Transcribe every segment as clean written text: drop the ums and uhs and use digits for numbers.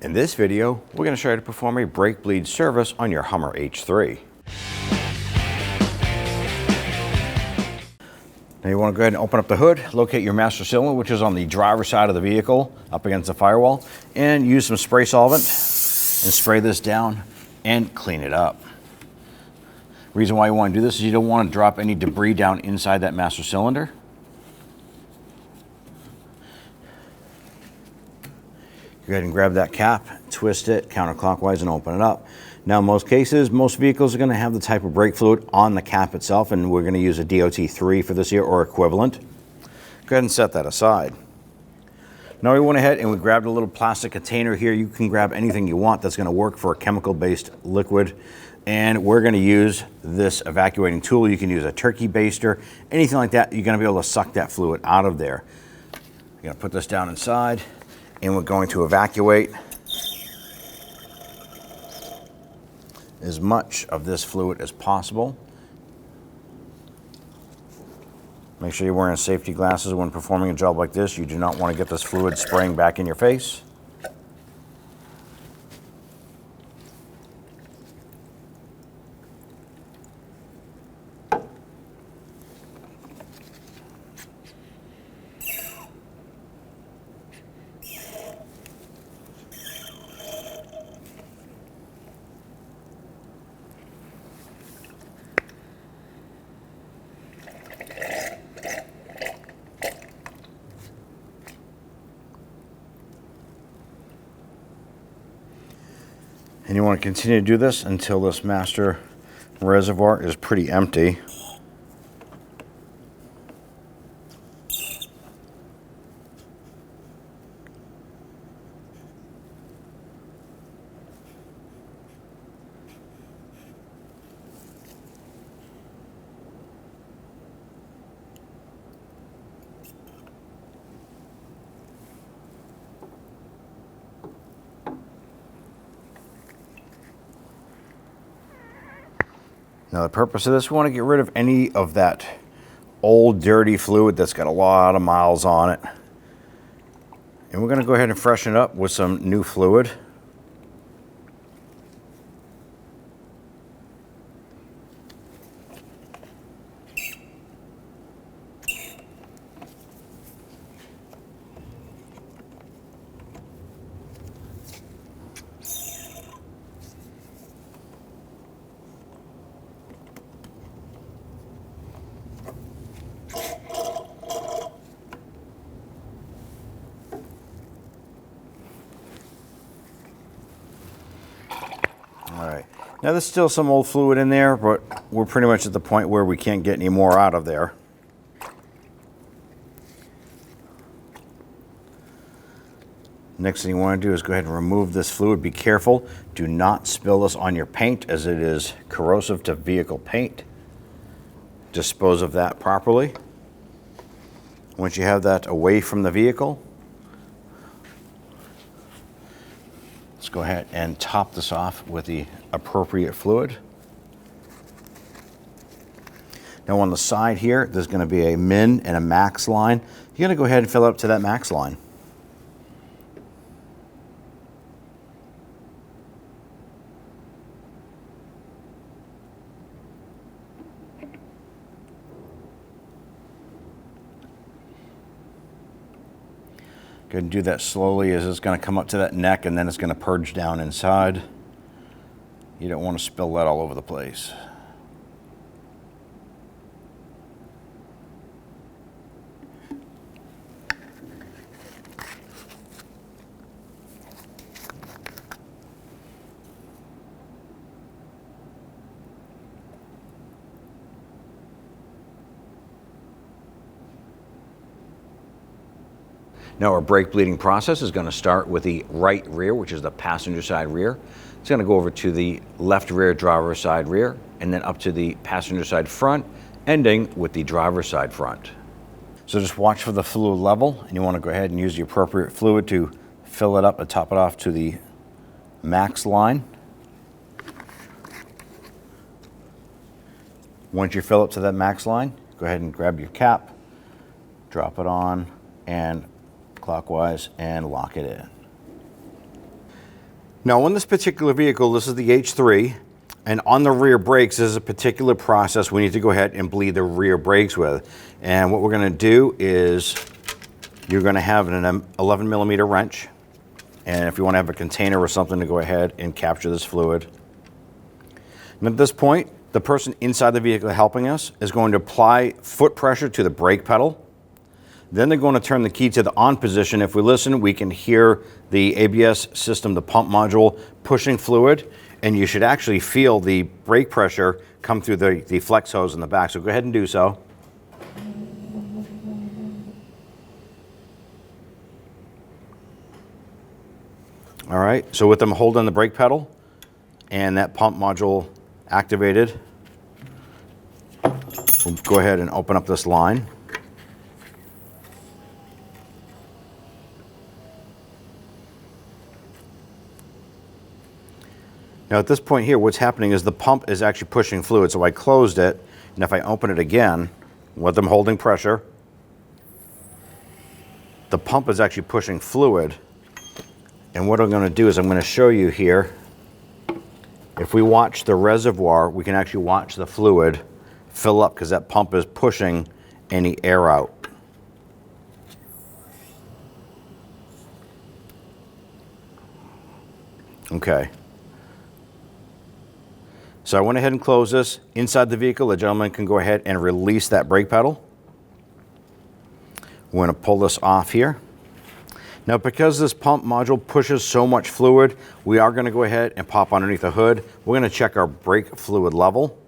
In this video, we're going to show you how to perform a brake bleed service on your Hummer H3. Now you want to go ahead and open up the hood, locate your master cylinder, which is on the driver's side of the vehicle, up against the firewall, and use some spray solvent and spray this down and clean it up. Reason why you want to do this is you don't want to drop any debris down inside that master cylinder. Go ahead and grab that cap, twist it counterclockwise and open it up. Now in most cases, most vehicles are going to have the type of brake fluid on the cap itself, and we're going to use a DOT3 for this here or equivalent. Go ahead and set that aside. Now we went ahead and we grabbed a little plastic container here. You can grab anything you want that's going to work for a chemical-based liquid. And we're going to use this evacuating tool. You can use a turkey baster, anything like that. You're going to be able to suck that fluid out of there. You're going to put this down inside. And we're going to evacuate as much of this fluid as possible. Make sure you're wearing safety glasses when performing a job like this. You do not want to get this fluid spraying back in your face. And you want to continue to do this until this master reservoir is pretty empty. Now the purpose of this, we want to get rid of any of that old dirty fluid that's got a lot of miles on it. And we're going to go ahead and freshen it up with some new fluid. All right, now there's still some old fluid in there, but we're pretty much at the point where we can't get any more out of there. Next thing you want to do is go ahead and remove this fluid. Be careful, do not spill this on your paint as it is corrosive to vehicle paint. Dispose of that properly. Once you have that away from the vehicle, let's go ahead and top this off with the appropriate fluid. Now on the side here, there's going to be a min and a max line. You're going to go ahead and fill up to that max line. Go ahead and do that slowly as it's going to come up to that neck and then it's going to purge down inside. You don't want to spill that all over the place. Now our brake bleeding process is going to start with the right rear, which is the passenger side rear. It's going to go over to the left rear driver's side rear, and then up to the passenger side front, ending with the driver's side front. So just watch for the fluid level, and you want to go ahead and use the appropriate fluid to fill it up and top it off to the max line. Once you fill it to that max line, go ahead and grab your cap, drop it on, and clockwise and lock it in. Now on this particular vehicle, this is the H3, and on the rear brakes, there's a particular process we need to go ahead and bleed the rear brakes with. And what we're gonna do is, you're gonna have an 11 millimeter wrench, and if you wanna have a container or something to go ahead and capture this fluid. And at this point, the person inside the vehicle helping us is going to apply foot pressure to the brake pedal. Then they're going to turn the key to the on position. If we listen, we can hear the ABS system, the pump module, pushing fluid, and you should actually feel the brake pressure come through the flex hose in the back. So go ahead and do so. All right, so with them holding the brake pedal and that pump module activated, we'll go ahead and open up this line. Now at this point here, what's happening is the pump is actually pushing fluid. So I closed it, and if I open it again, with them holding pressure, the pump is actually pushing fluid. And what I'm gonna do is I'm gonna show you here, if we watch the reservoir, we can actually watch the fluid fill up because that pump is pushing any air out. Okay. So I went ahead and closed this. Inside the vehicle, the gentleman can go ahead and release that brake pedal. We're going to pull this off here. Now, because this pump module pushes so much fluid, we are going to go ahead and pop underneath the hood. We're going to check our brake fluid level.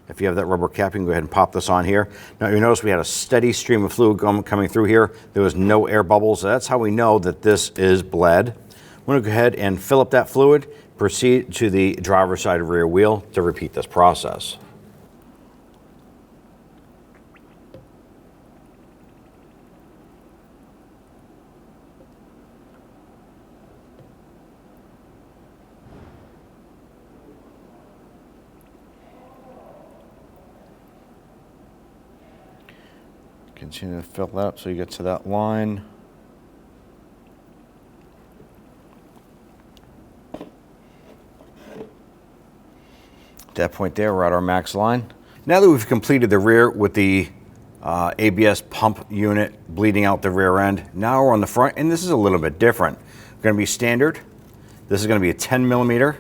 If you have that rubber cap, you can go ahead and pop this on here. Now, you notice we had a steady stream of fluid coming through here. There was no air bubbles. So that's how we know that this is bled. We're going to go ahead and fill up that fluid. Proceed to the driver's side rear wheel to repeat this process. Continue to fill that up so you get to that line. At that point there, we're at our max line. Now that we've completed the rear with the ABS pump unit bleeding out the rear end, now we're on the front, and this is a little bit different. We're going to be standard. This is going to be a 10 millimeter.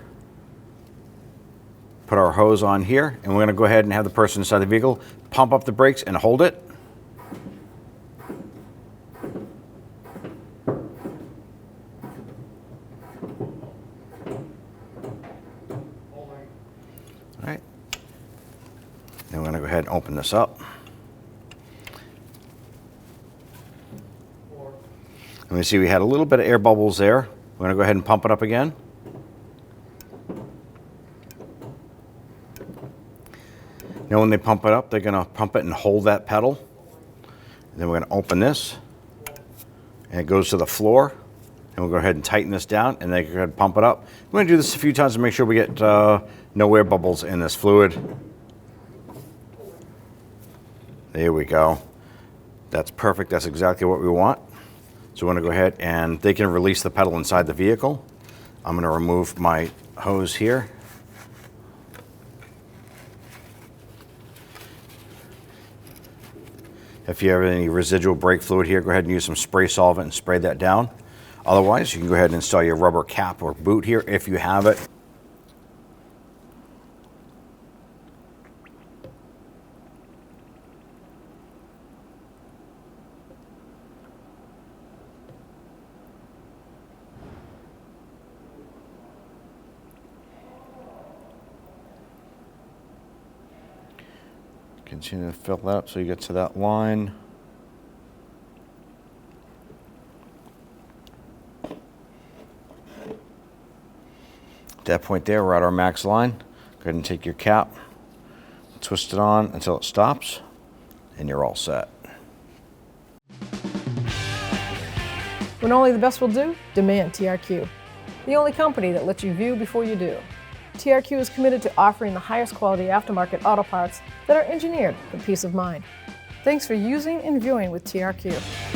Put our hose on here, and we're going to go ahead and have the person inside the vehicle pump up the brakes and hold it. All right. Then we're going to go ahead and open this up. And we see we had a little bit of air bubbles there. We're going to go ahead and pump it up again. Now when they pump it up, they're going to pump it and hold that pedal. And then we're going to open this, and it goes to the floor. And we'll go ahead and tighten this down, and then go ahead and pump it up. We're going to do this a few times to make sure we get no air bubbles in this fluid. There we go. That's perfect. That's exactly what we want. So we're going to go ahead, and they can release the pedal inside the vehicle. I'm going to remove my hose here. If you have any residual brake fluid here, go ahead and use some spray solvent and spray that down. Otherwise, you can go ahead and install your rubber cap or boot here if you have it. Continue to fill that up so you get to that line. At that point there, we're at our max line. Go ahead and take your cap, twist it on until it stops, and you're all set. When only the best will do, demand TRQ. The only company that lets you view before you do. TRQ is committed to offering the highest quality aftermarket auto parts that are engineered for peace of mind. Thanks for using and viewing with TRQ.